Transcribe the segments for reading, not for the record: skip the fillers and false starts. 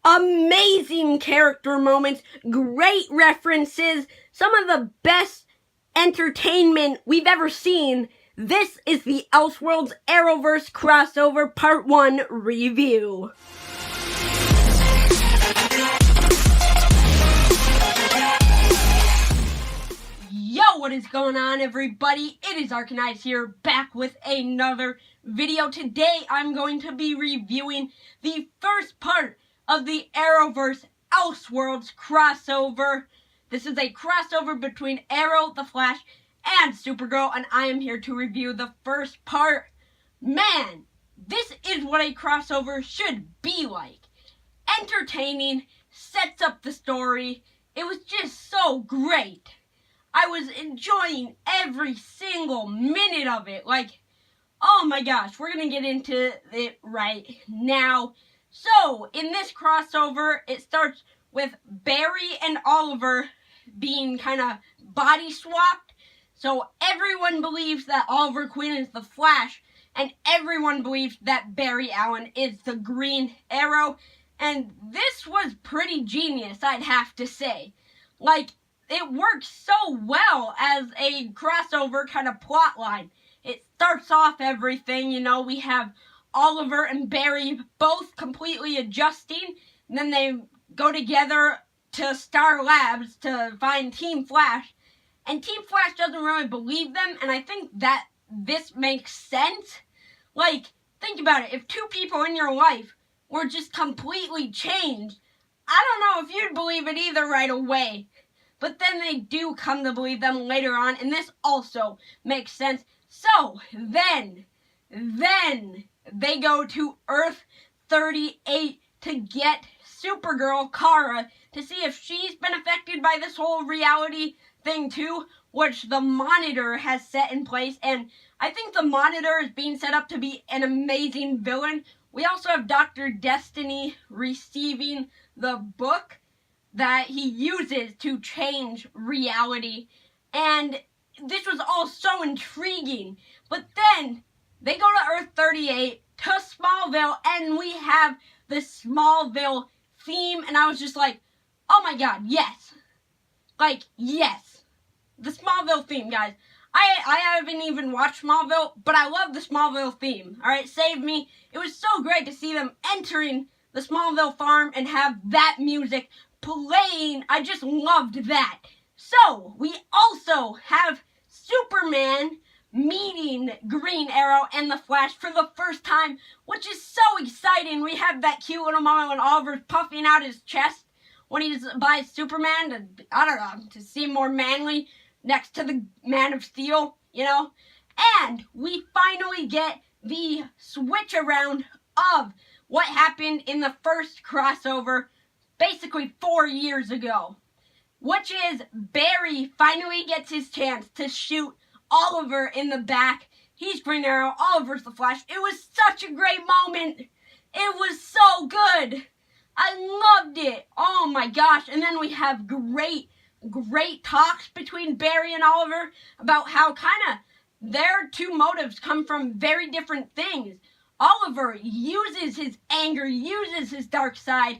Amazing character moments, great references, some of the best entertainment we've ever seen. This is the Elseworlds Arrowverse crossover part 1 review. Yo, what is going on, everybody? It is Arcanite here, back with another video. Today I'm going to be reviewing the first part of the Arrowverse Elseworlds crossover. This is a crossover between Arrow, the Flash, and Supergirl, and I am here to review the first part. Man, this is what a crossover should be like. Entertaining, sets up the story. It was just so great. I was enjoying every single minute of it. Like, oh my gosh, we're going to get into it right now. So, in this crossover, it starts with Barry and Oliver being kind of body swapped. So, everyone believes that Oliver Queen is the Flash, and everyone believes that Barry Allen is the Green Arrow. And this was pretty genius, I'd have to say. Like, it works so well as a crossover kind of plot line. It starts off everything, you know, we have Oliver and Barry both completely adjusting, and then they go together to Star Labs to find Team Flash, and Team Flash doesn't really believe them, and I think that this makes sense. Like, think about it, if two people in your life were just completely changed, I don't know if you'd believe it either right away, but then they do come to believe them later on, and this also makes sense. So, then they go to Earth 38 to get Supergirl, Kara, to see if she's been affected by this whole reality thing too, which the Monitor has set in place, and I think the Monitor is being set up to be an amazing villain. We also have Dr. Destiny receiving the book that he uses to change reality, and this was all so intriguing. But then they go to Earth 38, to Smallville, and we have the Smallville theme, and I was just like, oh my god, yes. Like, yes. The Smallville theme, guys. I haven't even watched Smallville, but I love the Smallville theme. Alright, save me. It was so great to see them entering the Smallville farm and have that music playing. I just loved that. So, we also have Superman meeting Green Arrow and the Flash for the first time, which is so exciting. We have that cute little moment when Oliver's puffing out his chest when he's by Superman to, I don't know, to seem more manly next to the Man of Steel, you know? And we finally get the switch around of what happened in the first crossover basically 4 years ago, which is Barry finally gets his chance to shoot Oliver in the back. He's Green Arrow, Oliver's the Flash. It was such a great moment. It was so good. I loved it. Oh my gosh. And then we have great talks between Barry and Oliver about how kind of their two motives come from very different things. Oliver uses his anger, uses his dark side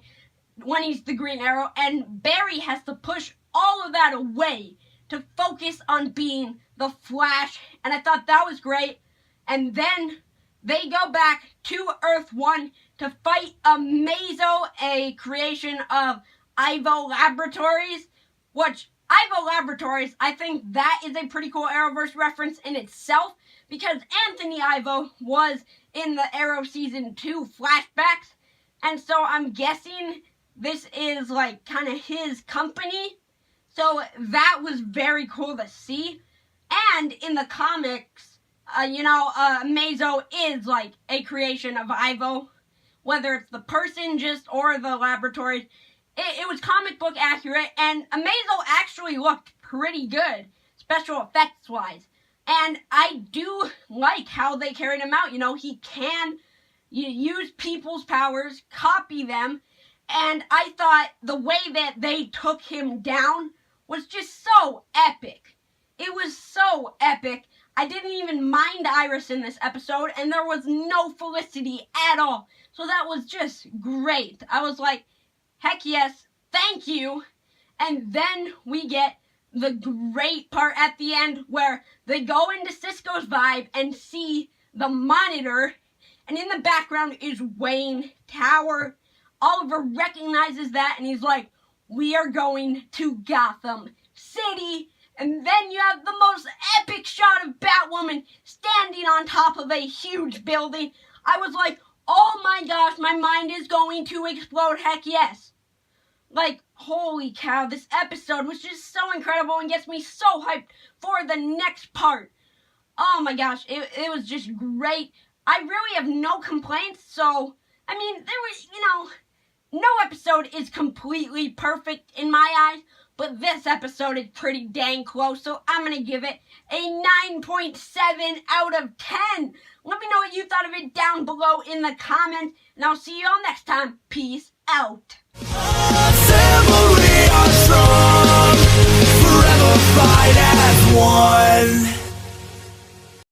when he's the Green Arrow, and Barry has to push all of that away to focus on being the Flash, and I thought that was great. And then they go back to Earth 1 to fight Amazo, a creation of Ivo Laboratories, which Ivo Laboratories, I think that is a pretty cool Arrowverse reference in itself, because Anthony Ivo was in the Arrow Season 2 flashbacks, and so I'm guessing this is like kind of his company. So that was very cool to see. And in the comics, Amazo is like a creation of Ivo, whether it's the person just or the laboratories. It was comic book accurate, and Amazo actually looked pretty good, special effects wise. And I do like how they carried him out. You know, he can use people's powers, copy them, and I thought the way that they took him down was just so epic. It was so epic. I didn't even mind Iris in this episode, and there was no Felicity at all. So that was just great. I was like, heck yes, thank you. And then we get the great part at the end where they go into Cisco's Vibe and see the monitor, and in the background is Wayne Tower. Oliver recognizes that and he's like, we are going to Gotham City. And then you have the most epic shot of Batwoman standing on top of a huge building. I was like, oh my gosh, my mind is going to explode, heck yes. Like, holy cow, this episode was just so incredible and gets me so hyped for the next part. Oh my gosh, it was just great. I really have no complaints, so, I mean, there was, no episode is completely perfect in my eyes, but this episode is pretty dang close, so I'm going to give it a 9.7 out of 10. Let me know what you thought of it down below in the comments, and I'll see you all next time. Peace out.